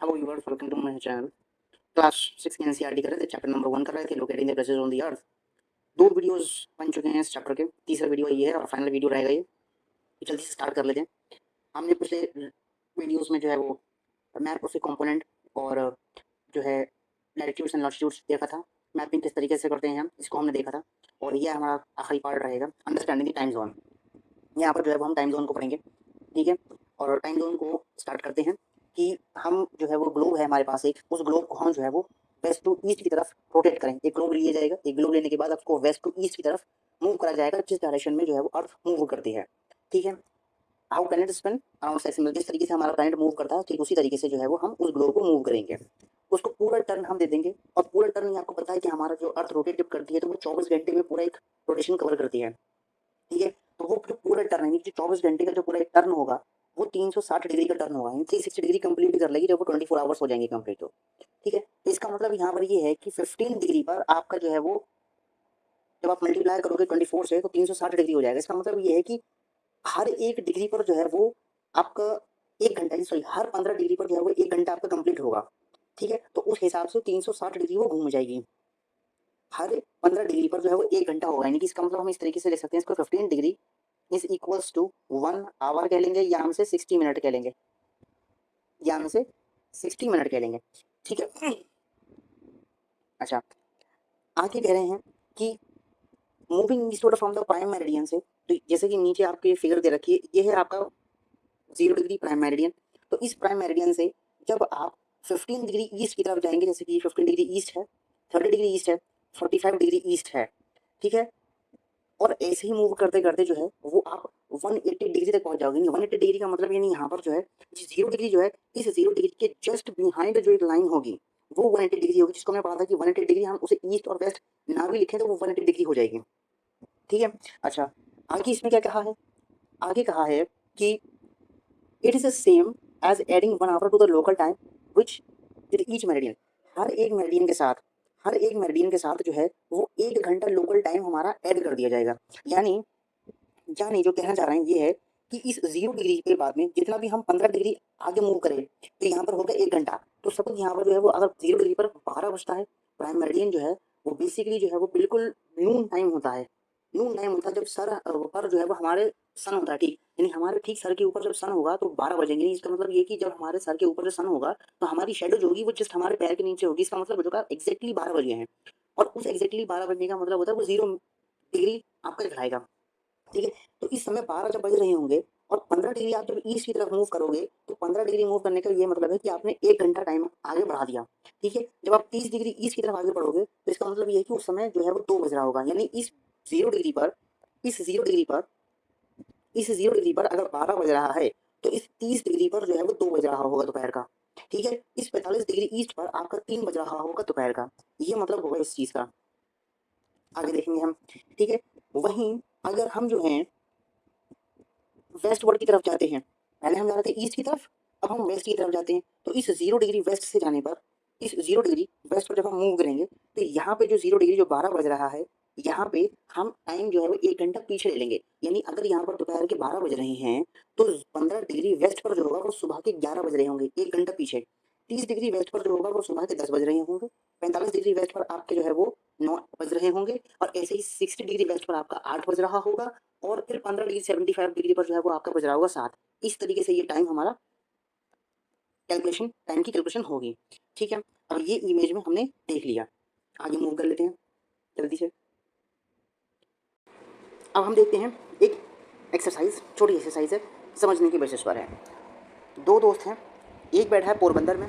Hello viewers, welcome to my channel. Class 6 NCERT कर रहे थे, चैप्टर नंबर 1 कर रहे थे, locating the places on the earth. 2 videos बन चुके हैं इस चैप्टर के, तीसरा वीडियो ये है और फाइनल वीडियो रहेगा ये। तो जल्दी से स्टार्ट कर लेते हैं। हमने पिछले वीडियोस में जो है वो मैप ऑफ ए कंपोनेंट और जो है लैटिट्यूड्स एंड लॉन्जिट्यूड्स देखा था। मैपिंग किस तरीके से करते हैं हम, इसको हमने देखा था। और ये हमारा आखिरी पार्ट रहेगा, अंडरस्टैंडिंग द टाइम जोन। यहाँ पर जो है वो हम टाइम जोन को पढ़ेंगे, ठीक है। और टाइम जोन को स्टार्ट करते हैं कि हम जो है वो ग्लोब है हमारे पास एक, उस ग्लोब को हम जो है वो वेस्ट टू ईस्ट की तरफ रोटेट करें। एक ग्लोब लिया जाएगा, एक ग्लोब लेने के बाद आपको वेस्ट टू ईस्ट की तरफ मूव करा जाएगा, जिस डायरेक्शन में जो है वो अर्थ मूव करती है, ठीक है। How planet spin around axis, जिस तरीके से हमारा प्लैनेट मूव करता है ठीक उसी तरीके से जो है वो हम उस ग्लोब को मूव करेंगे। उसको पूरा टर्न हम दे देंगे। और पूरा टर्न ये आपको पता है कि हमारा जो अर्थ रोटेट जब करती है तो वो 24 घंटे में पूरा एक रोटेशन कवर करती है, ठीक है। तो वो जो पूरा टर्न है, जो 24 घंटे का जो पूरा एक टर्न होगा वो 360 डिग्री का टर्न होगा, 360 डिग्री कंप्लीट कर लेगी जब वो 24 आवर्स हो जाएंगे कंप्लीट, तो ठीक है। तो इसका मतलब यहाँ पर ये है कि 15 डिग्री पर आपका जो है वो जब आप मल्टीप्लाई करोगे 24 से तो 360 डिग्री हो जाएगा। इसका मतलब ये है कि हर एक डिग्री पर जो है वो आपका एक घंटा, सॉरी हर 15 डिग्री पर जो है वो एक घंटा आपका कंप्लीट होगा, ठीक है। तो उस हिसाब से 360 डिग्री वो घूम जाएगी। हर 15 डिग्री पर जो है वो एक घंटा होगा, यानी कि इसका मतलब हम इस तरीके से ले सकते हैं इसको, 15 degree is equals to 1 hour कह लेंगे, या हमसे 60 मिनट कह लेंगे, या हमसे 60 मिनट कह लेंगे, ठीक है। अच्छा, आगे कह रहे हैं कि moving eastward from the prime meridian से, तो जैसे कि नीचे आपकी फिगर दे रखी है, ये है आपका 0 डिग्री प्राइम मेरिडियन। तो इस प्राइम मेरिडियन से जब आप 15 डिग्री ईस्ट की तरफ जाएंगे, जैसे कि 15 डिग्री ईस्ट है, 30 डिग्री ईस्ट है, 45 डिग्री ईस्ट है, ठीक है। और ऐसे ही मूव करते करते जो है वो आप 180 डिग्री तक पहुंच जाओगे। 180 डिग्री का मतलब यानी यहाँ पर जो है 0 डिग्री जो है, इस 0 डिग्री के जस्ट बिहाइंड जो एक लाइन होगी वो 180 डिग्री होगी, जिसको हमने पढ़ा था कि 180 डिग्री हम उसे ईस्ट और वेस्ट ना भी लिखें तो वो 180 डिग्री हो जाएगी, ठीक है। अच्छा, आगे इसमें क्या कहा है, आगे कहा है कि it is the same as adding 1 hour to the local time which with each meridian. हर एक मेरिडियन के साथ, हर एक मेरिडियन के साथ जो है वो एक घंटा लोकल टाइम हमारा ऐड कर दिया जाएगा। यानी यानी जो कहना चाह रहे हैं ये है कि इस 0 डिग्री के बाद में जितना भी हम 15 डिग्री आगे मूव करें तो यहाँ पर होगा एक घंटा। तो सपोज यहाँ पर जो है वो अगर 0 डिग्री पर 12 बजता है, प्राइम मेरिडियन जो है वो बेसिकली जो है वो बिल्कुल नून टाइम होता है। नून टाइम होता है जब सर पर जो है वो हमारे सन होता है, ठीक, यानी हमारे ठीक सर के ऊपर जब सन होगा तो 12 बजेंगे। इसका मतलब ये कि जब हमारे सर के ऊपर जो सन होगा तो हमारी शेडो जो होगी वो जस्ट हमारे पैर के नीचे होगी। इसका मतलब होगा एग्जैक्टली 12 बजे हैं। और उस एग्जैक्टली 12 बजने का मतलब होता है वो 0 डिग्री आपका दिखाएगा, ठीक है। तो इस समय 12 जब बज रहे होंगे और 15 डिग्री आप जब ईस्ट की तरफ मूव करोगे तो 15 डिग्री मूव करने का ये मतलब है कि आपने एक घंटा टाइम आगे बढ़ा दिया, ठीक है। जब आप 30 डिग्री ईस्ट की तरफ आगे बढ़ोगे तो इसका मतलब ये है कि उस समय जो है वो 2 बज रहा होगा। यानी इस 0 डिग्री पर, इस 0 डिग्री पर, इस 0 डिग्री पर अगर 12 बज रहा है तो इस 30 डिग्री पर जो है वो 2 बज रहा होगा दोपहर का, ठीक है। इस 45 डिग्री ईस्ट पर आपका 3 बज रहा होगा दोपहर का। ये मतलब होगा इस चीज़ का, आगे देखेंगे हम, ठीक है। वहीं अगर हम जो हैं वेस्ट वर्ड की तरफ जाते हैं, पहले हम जा रहे थे ईस्ट की तरफ, अब हम वेस्ट की तरफ जाते हैं। तो इस 0 डिग्री वेस्ट से जाने पर, इस 0 डिग्री वेस्ट पर जब हम मूव करेंगे तो यहाँ पे जो 0 डिग्री जो 12 बज रहा है यहाँ पे हम टाइम जो है वो एक घंटा पीछे ले लेंगे। यानी अगर यहाँ पर दोपहर के 12 बज रहे हैं तो 15 डिग्री वेस्ट पर जो होगा वो सुबह के 11 बज रहे होंगे, एक घंटा पीछे। 30 डिग्री वेस्ट पर जो होगा वो सुबह के 10 बज रहे होंगे। 45 डिग्री वेस्ट पर आपके जो है वो 9 बज रहे होंगे। और ऐसे ही 60 डिग्री वेस्ट पर आपका 8 बज रहा होगा। और फिर 15 डिग्री 75 डिग्री पर जो है वो आपका बज रहा होगा 7। इस तरीके से ये टाइम हमारा कैलकुलेशन, टाइम की कैलकुलेशन होगी, ठीक है। अब ये इमेज में हमने देख लिया, आगे मूव कर लेते हैं जल्दी से। अब हम देखते हैं एक एक्सरसाइज, छोटी एक्सरसाइज है, समझने की बेसिस पर है। दो दोस्त हैं, एक बैठा है पोरबंदर में,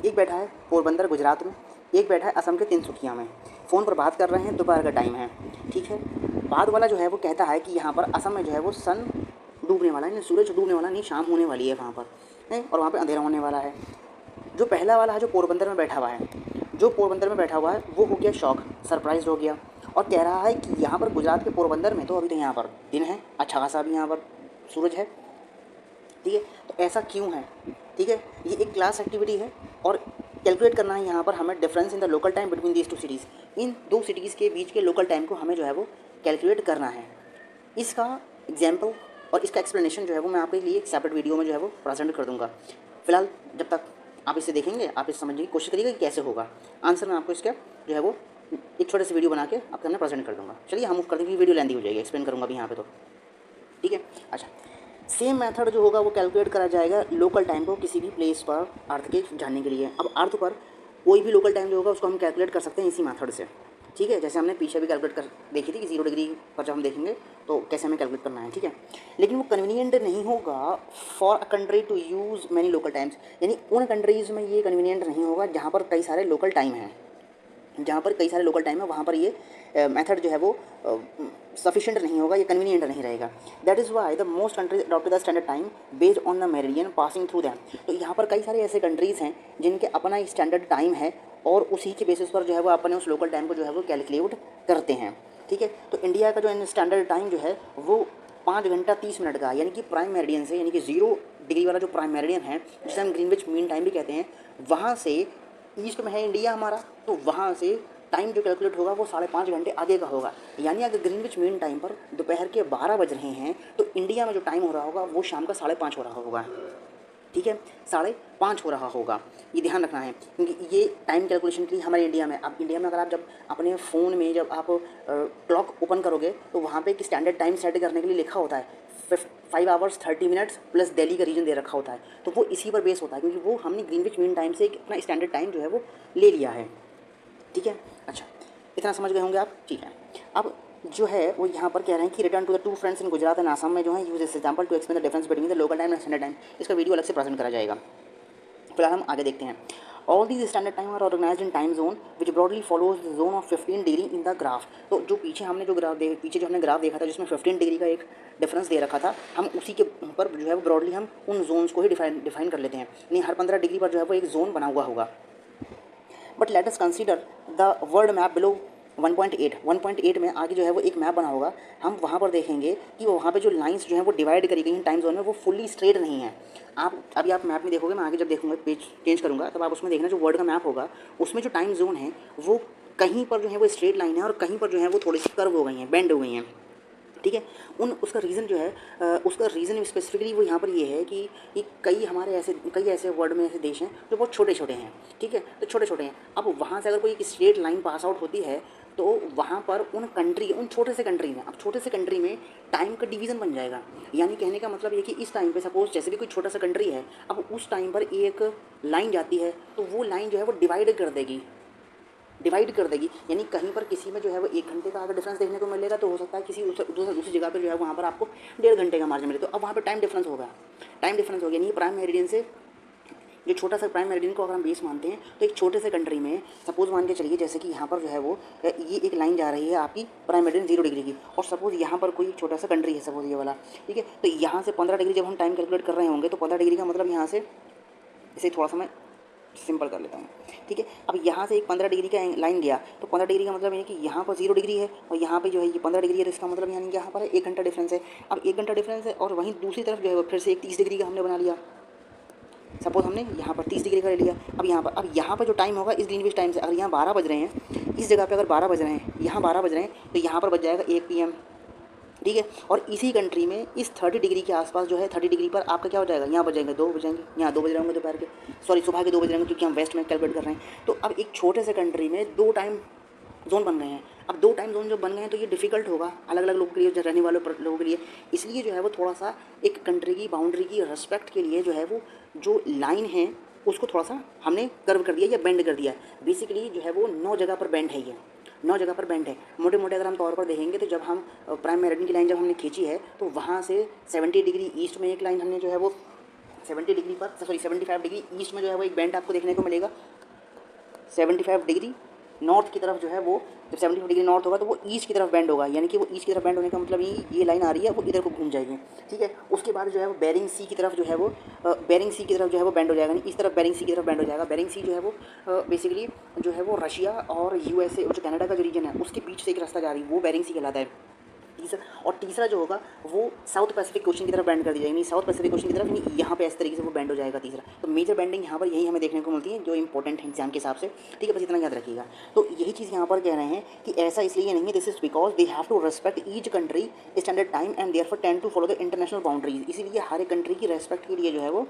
एक बैठा है पोरबंदर गुजरात में, एक बैठा है असम के तिनसुकिया में। फ़ोन पर बात कर रहे हैं, दोपहर का टाइम है, ठीक है। बाद वाला जो है वो कहता है कि यहाँ पर असम में जो है वो सन डूबने वाला है, नहीं सूरज डूबने वाला नहीं, शाम होने वाली है वहाँ पर, नहीं, और वहाँ पे अंधेरा होने वाला है। जो पहला वाला है जो पोरबंदर में बैठा हुआ है, जो पोरबंदर में बैठा हुआ है वो हो गया शॉक, सरप्राइज हो गया, और कह रहा है कि यहाँ पर गुजरात के पोरबंदर में तो अभी तो यहाँ पर दिन है, अच्छा खासा भी यहाँ पर सूरज है, ठीक है। तो ऐसा क्यों है, ठीक है। ये एक क्लास एक्टिविटी है और कैलकुलेट करना है यहाँ पर हमें difference in the local time between these two cities. इन दो सिटीज़ के बीच के लोकल टाइम को हमें जो है वो कैलकुलेट करना है। इसका एग्जाम्पल और इसका एक्सप्लेनेशन जो है वो मैं आपके लिए एक सेपरेट वीडियो में जो है वो प्रेजेंट कर दूंगा। फिलहाल जब तक आप इसे देखेंगे आप इसे समझने की कोशिश करिएगा कि कैसे होगा। आंसर मैं आपको इसका जो है वो एक छोटे से वीडियो बना के आपके सामने प्रेजेंट कर दूँगा। चलिए हम मूव कर देंगे, वीडियो लेंदी हो जाएगी, एक्सप्लेन करूँगा अभी यहाँ पे तो, ठीक है। अच्छा, सेम मेथड जो होगा वो कैलकुलेट करा जाएगा लोकल टाइम को किसी भी प्लेस पर अर्थ के जानने के लिए। अब अर्थ पर कोई भी लोकल टाइम जो होगा उसको हम कैलकुलेट कर सकते हैं इसी मेथड से, ठीक है। जैसे हमने पीछे भी कैलकुलेट कर देखी थी कि 0 डिग्री पर जब हम देखेंगे तो कैसे हमें कैलकुलेट करना है, ठीक है। लेकिन वो कन्वीनियंट नहीं होगा for a country to use many local times, यानी उन कंट्रीज़ में ये कन्वीनियंट नहीं होगा जहाँ पर कई सारे लोकल टाइम हैं। जहाँ पर कई सारे लोकल टाइम है वहाँ पर ये मेथड जो है वो सफिशिएंट नहीं होगा, ये कन्वीनियंट नहीं रहेगा। That is why the most countries adopted the standard time based on the meridian passing through them. तो यहाँ पर कई सारे ऐसे कंट्रीज़ हैं जिनके अपना स्टैंडर्ड टाइम है और उसी के बेसिस पर जो है वो अपने उस लोकल टाइम को जो है वो कैलकुलेट करते हैं, ठीक है। तो इंडिया का जो स्टैंडर्ड टाइम जो है वो 5 घंटा 30 मिनट का, यानी कि प्राइम मेरिडियन से, यानी कि 0 डिग्री वाला जो प्राइम मेरिडियन है जिसे हम ग्रीनविच मीन टाइम भी कहते हैं, वहाँ से ईस्ट में है इंडिया हमारा, तो वहाँ से टाइम जो कैलकुलेट होगा वो 5.5 घंटे आगे का होगा। यानी अगर ग्रीनविच मीन टाइम पर दोपहर के 12 बज रहे हैं तो इंडिया में जो टाइम हो रहा होगा वो शाम का 5:30 हो रहा होगा, ठीक है, 5:30 हो रहा होगा। ये ध्यान रखना है क्योंकि ये टाइम कैलकुलेशन के लिए हमारे इंडिया में, अब इंडिया में अगर आप जब अपने फ़ोन में जब आप क्लॉक ओपन करोगे तो वहाँ पे एक स्टैंडर्ड टाइम सेट करने के लिए लिखा होता है 5 आवर्स 30 मिनट्स प्लस दिल्ली का रीजन दे रखा होता है। तो वो इसी पर बेस होता है क्योंकि वो हमने ग्रीनविच मीन टाइम से अपना स्टैंडर्ड टाइम जो है वो ले लिया है, ठीक है। अच्छा, इतना समझ गए होंगे आप, ठीक है। अब जो है वो यहाँ पर कह रहे हैं कि return to the two friends in Gujarat and Assam में जो है use this example to explain the difference between the local time and standard time. इसका वीडियो अलग से प्रेजेंट करा जाएगा। फिलहाल हम आगे देखते हैं। All these standard time are organised in time zone which broadly follows the zone of 15 degree in the graph. तो जो पीछे हमने जो ग्राफ देखा था जिसमें 15 डिग्री का एक डिफरेंस दे रखा था, हम उसी के ऊपर जो है वो ब्रॉडली हम उन जोन्स को ही डिफाइन कर लेते हैं। यानी हर 15 डिग्री पर जो है वो एक जोन बना हुआ होगा। But let us consider the world map below 1.8 में आगे जो है वो एक मैप बना होगा। हम वहाँ पर देखेंगे कि वहाँ पे जो लाइंस जो हैं वो डिवाइड करी गई हैं टाइम जोन में, वो फुल्ली स्ट्रेट नहीं है। आप अभी आप मैप में देखोगे, मैं आगे जब देखूंगा पेज चेंज करूँगा तब आप उसमें देखना जो वर्ल्ड का मैप होगा उसमें जो टाइम जोन है वो कहीं पर जो है वो स्ट्रेट लाइन है और कहीं पर जो है वो थोड़ी सी कर्व हो गई हैं, बेंड हो गई हैं, ठीक है। उसका रीज़न जो है उसका रीज़न स्पेसिफिकली वो यहाँ पर ये है कि कई ऐसे वर्ल्ड में ऐसे देश हैं जो बहुत छोटे छोटे हैं, ठीक है। तो छोटे छोटे हैं, अब वहाँ से अगर कोई एक स्ट्रेट लाइन पास आउट होती है तो वहाँ पर उन छोटे से कंट्री में टाइम का डिवीज़न बन जाएगा। यानी कहने का मतलब ये कि इस टाइम पे सपोज जैसे भी कोई छोटा सा कंट्री है, अब उस टाइम पर एक लाइन जाती है तो वो लाइन जो है वो डिवाइड कर देगी। यानी कहीं पर किसी में जो है वो 1 घंटे का अगर डिफरेंस देखने को मिलेगा तो हो सकता है किसी दूसरी जगह पे जो है वहाँ पर आपको 1.5 घंटे का मार्जिन मिले। तो अब वहाँ पर टाइम डिफरेंस हो गया। यानी प्राइम मेरिडियन से जो छोटा सा प्राइम मेरिडियन को अगर हम बेस मानते हैं तो एक छोटे से कंट्री में सपोज मान के चलिए जैसे कि यहाँ पर जो है वो ये एक लाइन जा रही है आपकी प्राइम मेरिडियन 0 डिग्री की, और सपोज यहाँ पर कोई छोटा सा कंट्री है सपोज ये वाला, ठीक है। तो यहाँ से 15 डिग्री जब हम टाइम कैलकुलेट कर रहे होंगे तो 15 डिग्री का मतलब यहाँ से इसे थोड़ा सा मैं सिंपल कर लेता हूँ, ठीक है। अब यहाँ से एक 15 डिग्री का लाइन गया तो 15 डिग्री का मतलब ये कि यहाँ पर 0 डिग्री है और यहाँ पे जो है ये 15 डिग्री है, तो इसका मतलब यानी कि यहाँ पर 1 घंटा डिफरेंस है। अब 1 घंटा डिफरेंस है और वहीं दूसरी तरफ जो है वो फिर से एक 30 डिग्री का हमने बना लिया। सपोज हमने यहाँ पर 30 डिग्री का ले लिया। अब यहाँ पर जो टाइम होगा इस ग्रीनविच टाइम से अगर यहाँ 12 बज रहे हैं, इस जगह पे अगर 12 बज रहे हैं, यहाँ 12 बज रहे हैं, तो यहाँ पर बज जाएगा 1 PM, ठीक है। और इसी कंट्री में इस 30 डिग्री के आसपास जो है 30 डिग्री पर आपका क्या हो जाएगा, यहाँ बजेंगे 2 बजेंगे, यहाँ 2 बज रहे होंगे दोपहर के, सुबह के 2 बज रहे होंगे क्योंकि हम वेस्ट में कैलकुलेट कर रहे हैं। तो अब एक छोटे से कंट्री में 2 टाइम जोन बन गए हैं। अब 2 टाइम जोन जब बन गए हैं तो ये डिफ़िकल्ट होगा अलग अलग लोगों के लिए, रहने वाले लोगों के लिए। इसलिए जो है वो थोड़ा सा एक कंट्री की बाउंड्री की रिस्पेक्ट के लिए जो है वो जो लाइन है उसको थोड़ा सा हमने कर्व कर दिया या बेंड कर दिया। बेसिकली जो है वो 9 जगह पर बेंड है, ये 9 जगह पर बेंड है। मोटे मोटे अगर हम तौर पर देखेंगे तो जब हम प्राइम मेरिडियन की लाइन जब हमने खींची है तो वहाँ से 70 डिग्री ईस्ट में एक लाइन हमने जो है वो 75 डिग्री ईस्ट में जो है वो एक बेंड आपको देखने को मिलेगा। 75 डिग्री नॉर्थ की तरफ जो है वो जब 75 डिग्री नॉर्थ होगा तो वो ईस्ट की तरफ बेंड होगा। यानी कि वो ईस्ट की तरफ बेंड होने का मतलब ये लाइन आ रही है वो इधर को घूम जाएगी, ठीक है। उसके बाद जो है वो बेरिंग सी की तरफ जो है वो बेंड हो जाएगा, इस तरफ बेरिंग सी की तरफ बेंड हो जाएगा। बेरिंग सी जो है वो बेसिकली जो है वो रशिया और USA जो कनाडा का जो रीजन है उसके बीच से एक रास्ता जा रही है, वो बेरिंग सी कहलाता है। तीसरा जो होगा वो साउथ पैसिफिक ओशन की तरफ बेंड कर दी जाएगी, साउथ पैसिफिक ओशन की तरफ, यानी यहाँ पे इस तरीके से वो बेंड हो जाएगा तीसरा। तो मेजर बेंडिंग यहाँ पर यही हमें देखने को मिलती है जो इंपॉर्टेंट है एग्जाम के हिसाब से, ठीक है। बस इतना याद रखिएगा। तो यही चीज़ यहाँ पर कह रहे हैं कि ऐसा इसलिए नहीं है, this is because they have to respect each country standard time and therefore tend to follow the international boundaries. इसीलिए हर एक कंट्री की रेस्पेक्ट के लिए जो है वो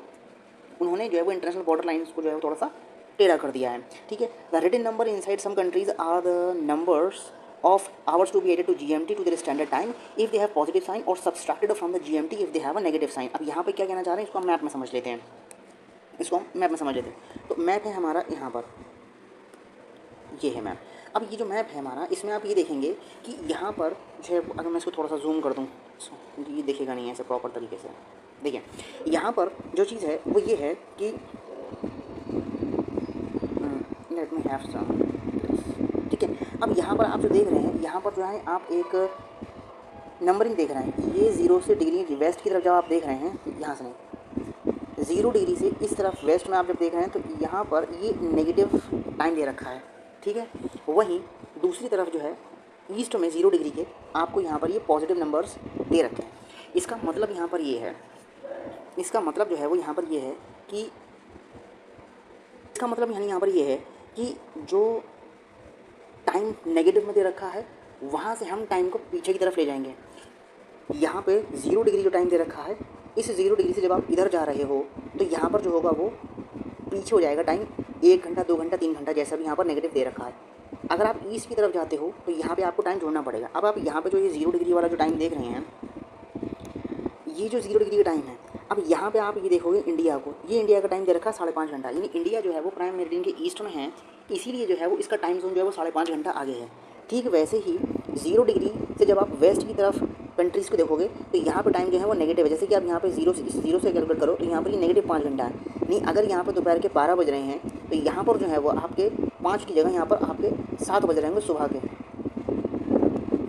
उन्होंने जो है वो इंटरनेशनल बॉर्डर लाइन्स को जो है वो थोड़ा सा टेढ़ा कर दिया है, ठीक है। The written number inside some countries are the numbers of hours to be added to GMT to their standard time if they have positive sign or subtracted from the GMT if they have a negative sign। अब यहाँ पे क्या कहना चाह रहे हैं, इसको हम मैप में समझ लेते हैं, इसको हम मैप में समझ लेते हैं। तो मैप है हमारा यहाँ पर, ये है मैप। अब ये जो मैप है हमारा, इसमें आप ये देखेंगे कि यहाँ पर जो है, अगर मैं इसको थोड़ा सा जूम कर दूँ क्योंकि ये दिखेगा नहीं ऐसे प्रॉपर तरीके से, देखिए यहाँ पर जो चीज़ है वो ये है कि लेट मी हैव सम, ठीक है। अब यहाँ पर आप जो देख रहे हैं, यहाँ पर जो है आप एक नंबरिंग देख रहे हैं, ये 0 से डिग्री वेस्ट की तरफ जब आप देख रहे हैं, यहाँ से नहीं 0 डिग्री से इस तरफ वेस्ट में आप जब देख रहे हैं तो यहाँ पर ये नेगेटिव टाइम दे रखा है, ठीक है। वहीं दूसरी तरफ जो है ईस्ट में 0 डिग्री के आपको यहाँ पर ये पॉजिटिव नंबर्स दे रखे हैं। इसका मतलब यहाँ पर ये है, इसका मतलब जो है वो यहाँ पर ये है कि, इसका मतलब यहाँ पर ये है कि जो टाइम नेगेटिव में दे रखा है वहाँ से हम टाइम को पीछे की तरफ ले जाएंगे। यहाँ पे 0 डिग्री जो टाइम दे रखा है, इस 0 डिग्री से जब आप इधर जा रहे हो तो यहाँ पर जो होगा वो पीछे हो जाएगा टाइम, 1 घंटा 2 घंटा 3 घंटा जैसा भी यहाँ पर नेगेटिव दे रखा है। अगर आप ईस्ट की तरफ जाते हो तो यहाँ पे आपको टाइम जोड़ना पड़ेगा। अब आप यहाँ पे जो ये 0 डिग्री वाला जो टाइम देख रहे हैं, ये जो 0 डिग्री का टाइम है, अब यहाँ पे आप ये देखोगे इंडिया को, ये इंडिया का टाइम दे रखा है 5.5 घंटा, यानी इंडिया जो है वो प्राइम मेरिडियन के ईस्ट में है, इसीलिए जो है वो इसका टाइम जोन जो है वो 5.5 घंटा आगे है। ठीक वैसे ही 0 डिग्री से जब आप वेस्ट की तरफ कंट्रीज़ को देखोगे तो यहाँ पे टाइम जो है वो नेगेटिव है। जैसे कि आप यहाँ पे 0 से कैलकुलेट करो तो यहाँ पर ये नेगेटिव 5 घंटा है। नहीं, अगर यहाँ पर दोपहर के 12 बज रहे हैं तो यहाँ पर जो है वो आपके 5 की जगह यहाँ पर आपके 7 बज रहे होंगे सुबह के,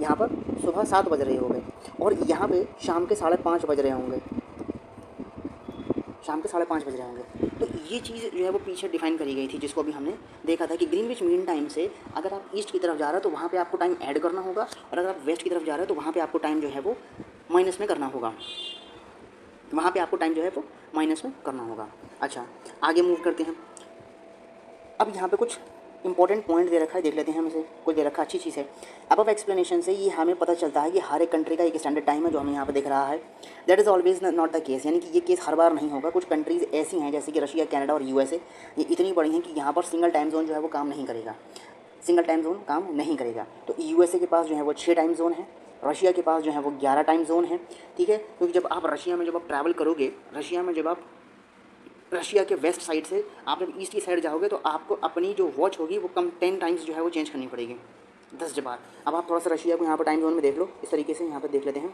यहाँ पर सुबह 7 बज रहे होंगे, और यहाँ पे शाम के 5:30 बज रहे होंगे, शाम के 5:30 बज रहे होंगे। तो ये चीज़ जो है वो पीछे डिफाइन करी गई थी, जिसको अभी हमने देखा था कि ग्रीनविच मीन टाइम से अगर आप ईस्ट की तरफ जा रहे हो तो वहाँ पे आपको टाइम ऐड करना होगा, और अगर आप वेस्ट की तरफ जा रहे हो तो वहाँ पे आपको टाइम जो है वो माइनस में करना होगा, वहाँ पे आपको टाइम जो है वो माइनस में करना होगा। अच्छा, आगे मूव करते हैं। अब यहाँ पे कुछ इंपॉर्टेंट पॉइंट दे रखा है, देख लेते हैं हम इसे। कुछ दे रखा अच्छी चीज़ है। अब एक्सप्लेनेशन से ये हमें पता चलता है कि हर एक कंट्री का एक स्टैंडर्ड टाइम है जो हमें यहाँ पे दिख रहा है। That is always not the case, यानी कि ये केस हर बार नहीं होगा। कुछ कंट्रीज़ ऐसी हैं जैसे कि रशिया, कनाडा और यूएसए, ये इतनी बड़ी हैं कि यहाँ पर सिंगल टाइम जोन जो है वो काम नहीं करेगा, सिंगल टाइम जोन काम नहीं करेगा। तो यूएसए के पास जो है वो 6 टाइम जोन है, रशिया के पास जो है वो 11 टाइम जोन है, ठीक है। क्योंकि जब आप रशिया में जब आप ट्रैवल करोगे, रशिया में जब आप रशिया के वेस्ट साइड से आप जब ईस्ट की साइड जाओगे तो आपको अपनी जो वॉच होगी वो कम 10 टाइम्स जो है वो चेंज करनी पड़ेगी, 10 बार। अब आप थोड़ा सा रशिया को यहाँ पर टाइम जोन में देख लो, इस तरीके से यहाँ पर देख लेते हैं,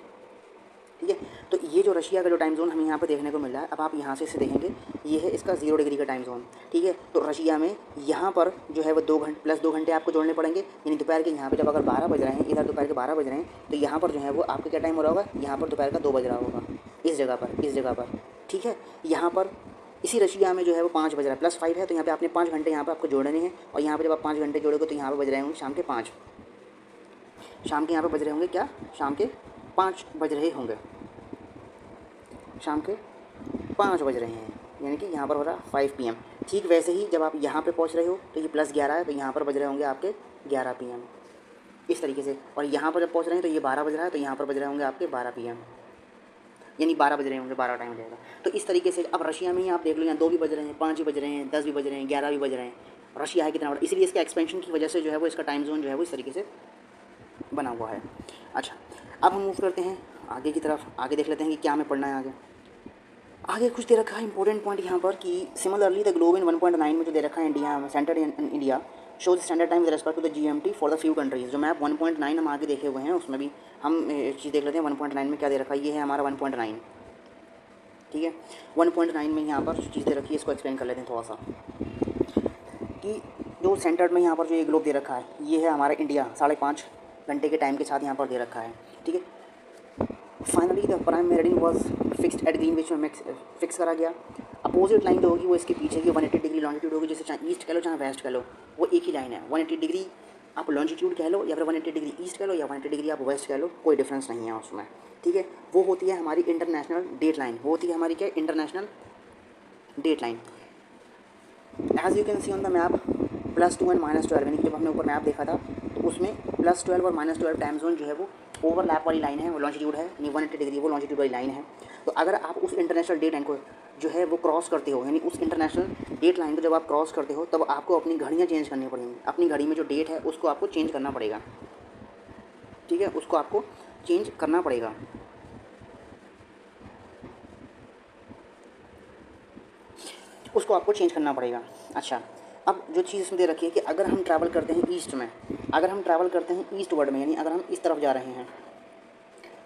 ठीक है। तो ये जो रशिया का जो टाइम जोन हमें यहाँ पर देखने को मिल रहा है, अब आप यहाँ से इसे देखेंगे, ये है इसका 0 डिग्री का टाइम जोन, ठीक है। तो रशिया में यहाँ पर जो है वो 2 घंटे प्लस 2 घंटे आपको जोड़ने पड़ेंगे, यानी दोपहर के यहाँ पे जब अगर 12 बज रहे हैं, इधर दोपहर के 12 बज रहे हैं, तो यहाँ पर जो है वो आपका क्या टाइम हो रहा होगा, यहाँ पर दोपहर का 2 बज रहा होगा इस जगह पर, ठीक है। यहाँ पर इसी रशिया में जो है वो 5 बज रहा है, +5 है, तो यहाँ पे आपने 5 घंटे यहाँ पे आपको जोड़ने हैं, और यहाँ पे जब आप 5 घंटे जोड़ोगे तो यहाँ पे बज रहे होंगे शाम के 5, शाम के यहाँ पे बज रहे होंगे क्या, शाम के 5 बज रहे होंगे, शाम के 5 बज रहे हैं, यानी कि यहाँ पर हो रहा 5 PM। ठीक वैसे ही जब आप यहाँ पे पहुँच रहे हो तो ये +11 है, तो यहाँ पर बज रहे होंगे आपके 11 PM, इस तरीके से। और यहाँ पर जब पहुँच रहे हैं तो ये 12 बज रहा है, तो यहाँ पर बज रहे होंगे आपके 12 PM, यानी 12 बज रहे होंगे, 12 टाइम हो जाएगा। तो इस तरीके से अब रशिया में ही आप देख लो, यहाँ 2 भी बज रहे हैं, 5 भी बज रहे हैं, 10 भी बज रहे हैं, 11 भी बज रहे हैं। रशिया है कितना बड़ा, इसलिए इसके एक्सपेंशन की वजह से जो है वो इसका टाइम जोन जो है वो इस तरीके से बना हुआ है। अच्छा, अब हम मूव करते हैं आगे की तरफ, आगे देख लेते हैं कि क्या हमें पढ़ना है आगे। आगे कुछ दे रखा है इंपॉर्टेंट पॉइंट यहाँ पर कि सिमिलरली द ग्लोब इन 1.9 में जो दे रखा है इंडिया में, centred in India shows standard time with respect to the GMT for the few countries. जो मैप 1.9 हम आगे देखे हुए हैं उसमें भी हम एक चीज़ देख लेते हैं 1.9 में क्या दे रखा है। ये है हमारा 1.9, ठीक है। 1.9 में यहाँ पर जो चीज़ दे रखी है इसको एक्सप्लेन कर लेते हैं थोड़ा सा, कि जो सेंटर्ड में यहाँ पर जो ये ग्लोब दे रखा है, ये है हमारा इंडिया, 5.5 घंटे के टाइम के साथ यहाँ पर दे रखा है, ठीक है। Finally the prime meridian was fixed at Greenwich में फिक्स करा गया। अपोजिट लाइन जो होगी वो इसके पीछे की 180 डिग्री लॉन्जिट्यूड होगी, जैसे चाहे ईस्ट कह लो चाहे वेस्ट कह लो, वो एक ही लाइन है। 180 डिग्री आप लॉन्जिट्यूड कह लो, या फिर 180 डिग्री ईस्ट कह लो, या 180 डिग्री आप वेस्ट कह लो, कोई डिफरेंस नहीं है उसमें, ठीक है। वो होती है हमारी इंटरनेशनल डेट लाइन, वो होती है हमारी क्या, international date line. As you can see on the map +2 and -12, यानी कि जब हमने ऊपर मैप देखा था तो उसमें +12 और -12 टाइम जोन जो है वो ओवरलैप वाली लाइन है, वो लॉन्जिट्यूड है, नहीं 180 डिग्री वो लॉन्जिट्यूड वाली लाइन है। तो अगर आप उस इंटरनेशनल डेट लाइन को जो है वो क्रॉस करते हो, यानी उस इंटरनेशनल डेट लाइन को जब आप क्रॉस करते हो तब आपको अपनी घड़ियाँ चेंज करनी पड़ेंगी। अपनी घड़ी में जो डेट है उसको आपको चेंज करना पड़ेगा, ठीक है, उसको आपको चेंज करना पड़ेगा। उसको आपको चेंज करना पड़ेगा। अच्छा, अब जो चीज़ इसमें दे रखी है कि अगर हम ट्रैवल करते हैं ईस्ट में, अगर हम ट्रैवल करते हैं ईस्ट वर्ड में, यानी अगर हम इस तरफ जा रहे हैं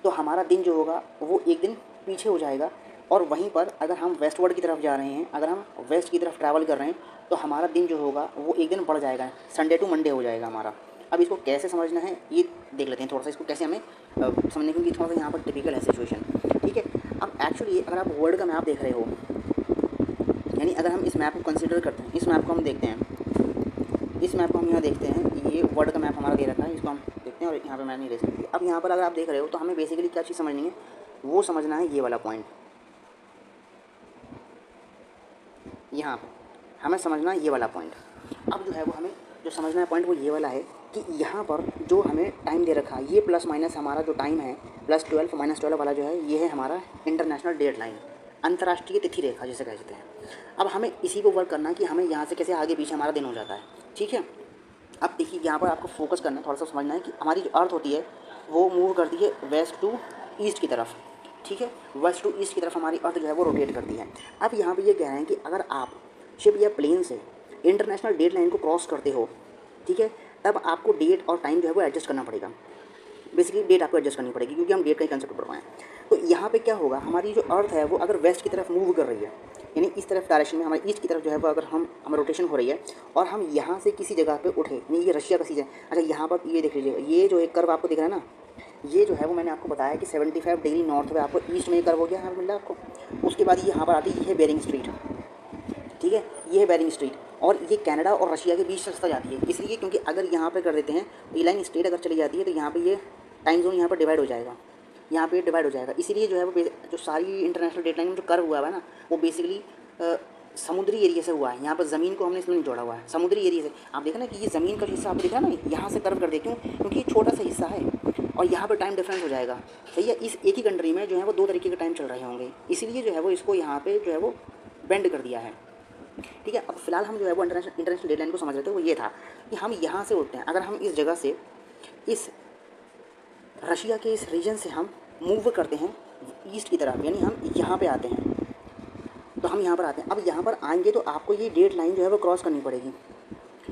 तो हमारा दिन जो होगा वो एक दिन पीछे हो जाएगा। और वहीं पर अगर हम वेस्टवर्ड की तरफ जा रहे हैं, अगर हम वेस्ट की तरफ ट्रैवल कर रहे हैं तो हमारा दिन जो होगा वो एक दिन बढ़ जाएगा, संडे टू मंडे हो जाएगा हमारा। अब इसको कैसे समझना है ये देख लेते हैं थोड़ा सा, इसको कैसे हमें समझने, क्योंकि थोड़ा सा यहाँ पर टिपिकल है सिचुएशन, ठीक है। अब एक्चुअली अगर आप वर्ल्ड का मैप देख रहे हो, यानी अगर हम इस मैप को कंसिडर करते हैं, इस मैप को हम देखते हैं, इस मैप को हम यहाँ देखते हैं, ये वर्ल्ड का मैप हमारा दे रखा है, इसको हम देखते हैं और यहाँ पे मैं नहीं ले सकती। अब यहाँ पर अगर आप देख रहे हो तो हमें बेसिकली क्या चीज़ समझनी है, वो समझना है ये वाला पॉइंट, यहाँ पर हमें समझना है ये वाला पॉइंट। अब जो है वो हमें जो समझना है पॉइंट वो ये वाला है कि यहाँ पर जो हमें टाइम दे रखा है, ये प्लस माइनस हमारा जो टाइम है, +12 -12 वाला जो है, ये है हमारा इंटरनेशनल डेट लाइन, अंतर्राष्ट्रीय तिथि रेखा जिसे कहते हैं। अब हमें इसी को वर्क करना है कि हमें यहाँ से कैसे आगे पीछे हमारा दिन हो जाता है, ठीक है। अब देखिए यहाँ पर आपको फोकस करना है, थोड़ा सा समझना है कि हमारी जो अर्थ होती है वो मूव करती है वेस्ट टू ईस्ट की तरफ, ठीक है, वेस्ट टू ईस्ट की तरफ हमारी अर्थ जो है वो रोटेट करती है। अब यहाँ पे ये कह रहे हैं कि अगर आप शिप या प्लेन से इंटरनेशनल डेट लाइन को क्रॉस करते हो, ठीक है, तब आपको डेट और टाइम जो है वो एडजस्ट करना पड़ेगा। बेसिकली डेट आपको एडजस्ट करनी पड़ेगी, क्योंकि हम डेट का ही कंसेप्ट पढ़ रहे हैं। तो यहाँ पे क्या होगा, हमारी जो अर्थ है वो अगर वेस्ट की तरफ मूव कर रही है, यानी इस तरफ डायरेक्शन में हमारी ईस्ट की तरफ जो है वो अगर हम रोटेशन हो रही है और हम यहाँ से किसी जगह पे उठे, यानी ये रशिया का सीजन, अच्छा यहाँ पर ये देख लीजिए, ये जो एक कर्व आपको दिख रहा है ना, ये जो है वो मैंने आपको बताया कि 75 डिग्री नॉर्थ में आपको ईस्ट में कर्व हो गया, यहाँ मिल रहा है आपको। उसके बाद ये यहाँ पर आती है, ये है बेरिंग स्ट्रीट, ठीक है, ये है बेरिंग स्ट्रीट, और ये कनाडा और रशिया के बीच रास्ता जाती है, इसलिए क्योंकि अगर यहाँ पे कर देते हैं तो ये लाइन स्ट्रेट अगर चली जाती है तो यहाँ पे ये टाइम जोन यहाँ पर डिवाइड हो जाएगा, यहाँ पे डिवाइड हो जाएगा। इसीलिए जो है वो जो सारी इंटरनेशनल डेट लाइन में जो कर्व हुआ है ना, वो बेसिकली समुद्री एरिया से हुआ है। यहाँ पर ज़मीन को हमने इसमें नहीं जोड़ा हुआ है, समुद्री एरिया से। आप देखा ना कि ये ज़मीन का हिस्सा आपको दिख रहा है ना, यहाँ से कर्व कर दे, क्यों, क्योंकि ये छोटा सा हिस्सा है और यहाँ पर टाइम डिफरेंस हो जाएगा, सही है। इस एक ही कंट्री में जो है वो दो तरीके के टाइम चल रहे होंगे, इसीलिए जो है वो इसको यहाँ पे जो है वो बेंड कर दिया है, ठीक है। अब फिलहाल हम जो है वो इंटरनेशनल डेडलाइन को समझ रहे थे, वो ये था कि हम यहाँ से उठते हैं, अगर हम इस जगह से, इस रशिया के इस रीजन से हम मूव करते हैं ईस्ट की तरफ, यानी हम यहाँ पे आते हैं, तो हम यहाँ पर आते हैं। अब यहाँ पर आएंगे तो आपको ये डेट लाइन जो है वो क्रॉस करनी पड़ेगी,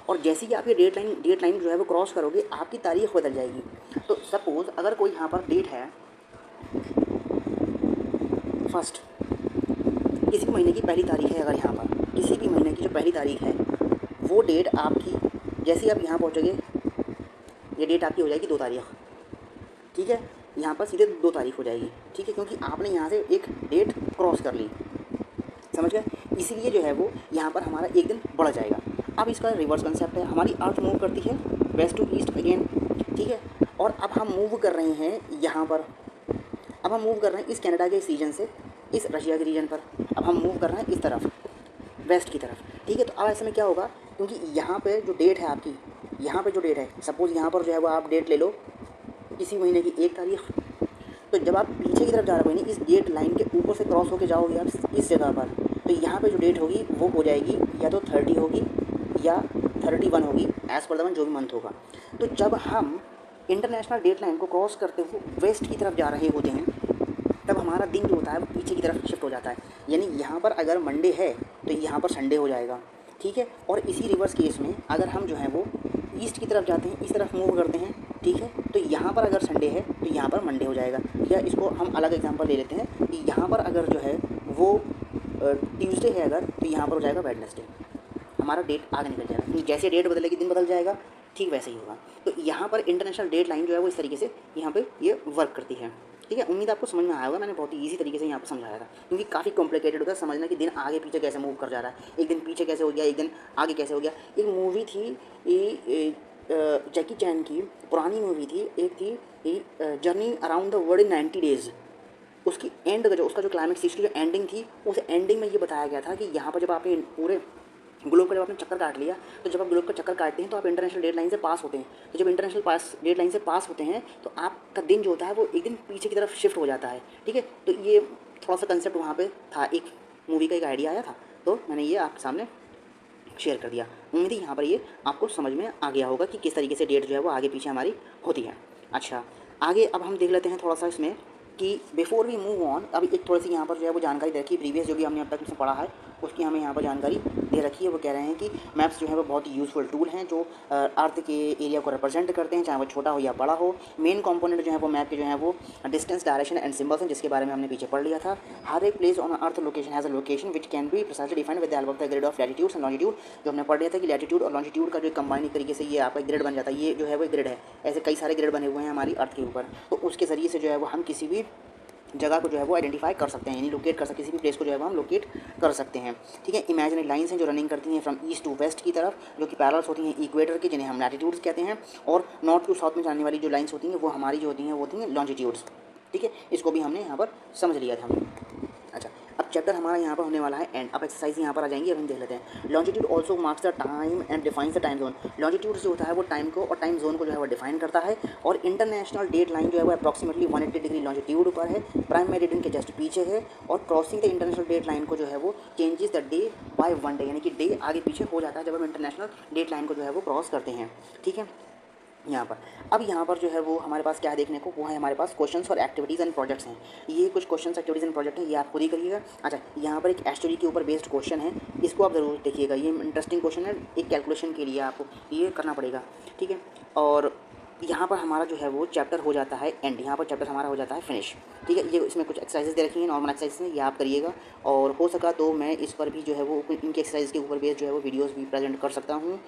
और जैसे ही आप ये डेट लाइन जो है वो क्रॉस करोगे, आपकी तारीख बदल जाएगी। तो सपोज़ अगर कोई यहाँ पर डेट है फर्स्ट, किसी भी महीने की पहली तारीख है, अगर यहाँ पर किसी भी महीने की जो पहली तारीख है, वो डेट आपकी, जैसे ही आप यहाँ पहुँचोगे, ये डेट आपकी हो जाएगी 2 तारीख, ठीक है, यहाँ पर सीधे 2 तारीख हो जाएगी, ठीक है, क्योंकि आपने यहाँ से एक डेट क्रॉस कर ली, समझ गए। इसीलिए जो है वो यहाँ पर हमारा एक दिन बढ़ जाएगा। अब इसका रिवर्स कंसेप्ट है, हमारी अर्थ मूव करती है वेस्ट टू ईस्ट अगेन, ठीक है, और अब हम मूव कर रहे हैं यहाँ पर, अब हम मूव कर रहे हैं इस कनाडा के इस रीजन से इस रशिया के रीजन पर, अब हम मूव कर रहे हैं इस तरफ, वेस्ट की तरफ, ठीक है। तो अब ऐसे में क्या होगा, क्योंकि यहाँ पे जो डेट है आपकी, यहाँ पे जो डेट है, सपोज़ यहाँ पर जो है वो आप डेट ले लो किसी महीने की 1 तारीख, तो जब आप पीछे की तरफ जा रहे हो, इस डेट लाइन के ऊपर से क्रॉस होकर जाओगे आप इस जगह पर, तो यहाँ पे जो डेट होगी वो हो जाएगी या तो 30 होगी या 31 होगी, एज़ पर द मंथ, जो भी मंथ होगा। तो जब हम इंटरनेशनल डेट लाइन को क्रॉस करते हुए वेस्ट की तरफ जा रहे होते हैं, तब हमारा दिन जो होता है वो पीछे की तरफ शिफ्ट हो जाता है, यानी यहाँ पर अगर मंडे है तो यहाँ पर संडे हो जाएगा, ठीक है। और इसी रिवर्स केस में अगर हम जो है वो ईस्ट की तरफ जाते हैं, इस तरफ मूव करते हैं, ठीक है, तो यहाँ पर अगर संडे है तो यहाँ पर मंडे हो जाएगा। या इसको हम अलग एग्जांपल ले लेते हैं कि यहाँ पर अगर जो है वो ट्यूसडे है अगर, तो यहाँ पर हो जाएगा वेडनेसडे, हमारा डेट आगे निकल जाएगा। जैसे डेट बदलेगी दिन बदल जाएगा, ठीक वैसे ही होगा। तो यहाँ पर इंटरनेशनल डेट लाइन जो है वो इस तरीके से यहाँ पे ये वर्क करती है, ठीक है। उम्मीद आपको समझ में आया होगा, मैंने बहुत ही ईजी तरीके से यहाँ पर समझाया था, क्योंकि काफ़ी कॉम्प्लिकेटेड होता है समझना कि दिन आगे पीछे कैसे मूव कर जा रहा है, एक दिन पीछे कैसे हो गया, एक दिन आगे कैसे हो गया। एक मूवी थी जैकी चैन की, पुरानी मूवी थी, एक थी journey around the world in 90 days. उसकी एंड का जो उसका जो क्लाइमेक्स थी, उसकी जो एंडिंग थी, उस एंडिंग में ये बताया गया था कि यहाँ पर जब आपने पूरे ग्लोब का जब आपने चक्कर काट लिया, तो जब आप ग्लोब का चक्कर काटते हैं तो आप इंटरनेशनल डेट लाइन से पास होते हैं। तो जब इंटरनेशनल डेट लाइन से पास होते हैं तो आपका दिन जो होता है वो एक दिन पीछे की तरफ शिफ्ट हो जाता है, ठीक है। तो ये थोड़ा सा कंसेप्ट वहाँ पे था, एक मूवी का एक आइडिया आया था, तो मैंने ये आपके सामने शेयर कर दिया। उम्मीद है यहाँ पर ये आपको समझ में आ गया होगा कि किस तरीके से डेट जो है वो आगे पीछे हमारी होती है। अच्छा, आगे अब हम देख लेते हैं थोड़ा सा इसमें कि बिफोर वी मूव ऑन, अभी एक थोड़ी सी यहाँ पर जो है वो जानकारी दे रखी है, प्रीवियस जो भी हमने अब तक इसमें पढ़ा है उसकी हमें यहाँ पर जानकारी दे रखी है। वो कह रहे हैं कि मैप्स जो है वो बहुत ही यूज़फुल टूल हैं जो अर्थ के एरिया को रिप्रेजेंट करते हैं, चाहे वो छोटा हो या बड़ा हो। मेन कंपोनेंट जो है वो मैप के जो है वो डिस्टेंस, डायरेक्शन एंड सिंबल्स हैं, जिसके बारे में हमने पीछे पढ़ लिया था। हर एक place on earth location has a location which can be precisely defined with the help of the grid of latitudes and longitude. जो हमने पढ़ लिया था कि लैटिट्यूड और लॉन्जिट्यूड का जो कंबाइन एक तरीके से ये आपका ग्रिड बन जाता है। ये जो है वो ग्रिड है, ऐसे कई सारे ग्रिड बने हुए हैं हमारी अर्थ के ऊपर, तो उसके ज़रिए से जो है वो हम किसी भी जगह को जो है वो आइडेंटिफाई कर सकते हैं, यानी लोकेट कर सकते हैं, किसी भी प्लेस को जो है वो हम लोकेट कर सकते हैं। ठीक है, इमेजिनरी लाइंस हैं जो रनिंग करती हैं फ्रॉम ईस्ट टू वेस्ट की तरफ, जो कि पैरेलल्स होती हैं इक्वेटर की, जिन्हें हम लैटिट्यूड्स कहते हैं, और नॉर्थ टू साउथ में जाने वाली जो लाइंस होती हैं वो हमारी जो होती हैं वो होती हैं लॉन्जिट्यूड्स। ठीक है, इसको भी हमने यहाँ पर समझ लिया था। अच्छा, अब चैप्टर हमारा यहाँ पर होने वाला है एंड। अब एक्सरसाइज यहाँ पर आ जाएंगी, अब हम देख लेते हैं। Longitude also marks the time and defines the time zone. Longitude जो होता है वो टाइम को और टाइम जोन को जो है वो डिफाइन करता है, और इंटरनेशनल डेट लाइन जो है वो अप्रॉक्सीमेटली 180 डिग्री लॉन्जिट्यूड पर है, प्राइम मेरिडियन के जस्ट पीछे है, और crossing the international date line को जो है वो changes the day by 1 day, यानी कि डे आगे पीछे हो जाता है जब हम इंटरनेशनल डेट लाइन को जो है वो क्रॉस करते हैं। ठीक है, यहाँ पर अब यहाँ पर जो है वो हमारे पास क्या है देखने को, वो है हमारे पास क्वेश्चंस और एक्टिविटीज़ एंड प्रोजेक्ट्स हैं। ये कुछ क्वेश्चंस, एक्टिविटीज़ एंड प्रोजेक्ट हैं, ये आप खुद ही करिएगा। अच्छा, यहाँ पर एक एस्टोरी के ऊपर बेस्ड क्वेश्चन है, इसको आप ज़रूर देखिएगा, ये इंटरेस्टिंग क्वेश्चन है, एक कैलकुलेशन के लिए आपको ये करना पड़ेगा। ठीक है, और यहाँ पर हमारा जो है वो चैप्टर हो जाता है एंड, यहाँ पर चैप्टर हमारा हो जाता है फिनिश। ठीक है, ये इसमें कुछ एक्सरसाइजेस दे रखी हैं, नॉर्मल एक्सरसाइज हैं, ये आप करिएगा, और हो सका तो मैं इस पर भी जो है वो इनके एक्सरसाइज के ऊपर बेस्ड जो है वो वीडियोज़ भी प्रेजेंट कर सकता हूँ।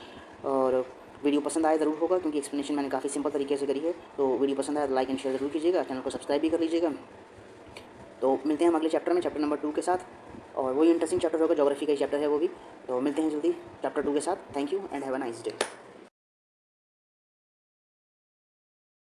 और वीडियो पसंद आया ज़रूर होगा, क्योंकि एक्सप्लेनेशन मैंने काफ़ी सिंपल तरीके से करी है। तो वीडियो पसंद आया तो लाइक एंड शेयर ज़रूर कीजिएगा, चैनल को सब्सक्राइब भी कर लीजिएगा। तो मिलते हैं हम अगले चैप्टर में, चैप्टर नंबर 2 के साथ, और वही इंटरेस्टिंग चैप्टर होगा, ज्योग्राफी का ही चैप्टर है वो भी। तो मिलते हैं जल्दी चैप्टर 2 के साथ। Thank you and have a nice day.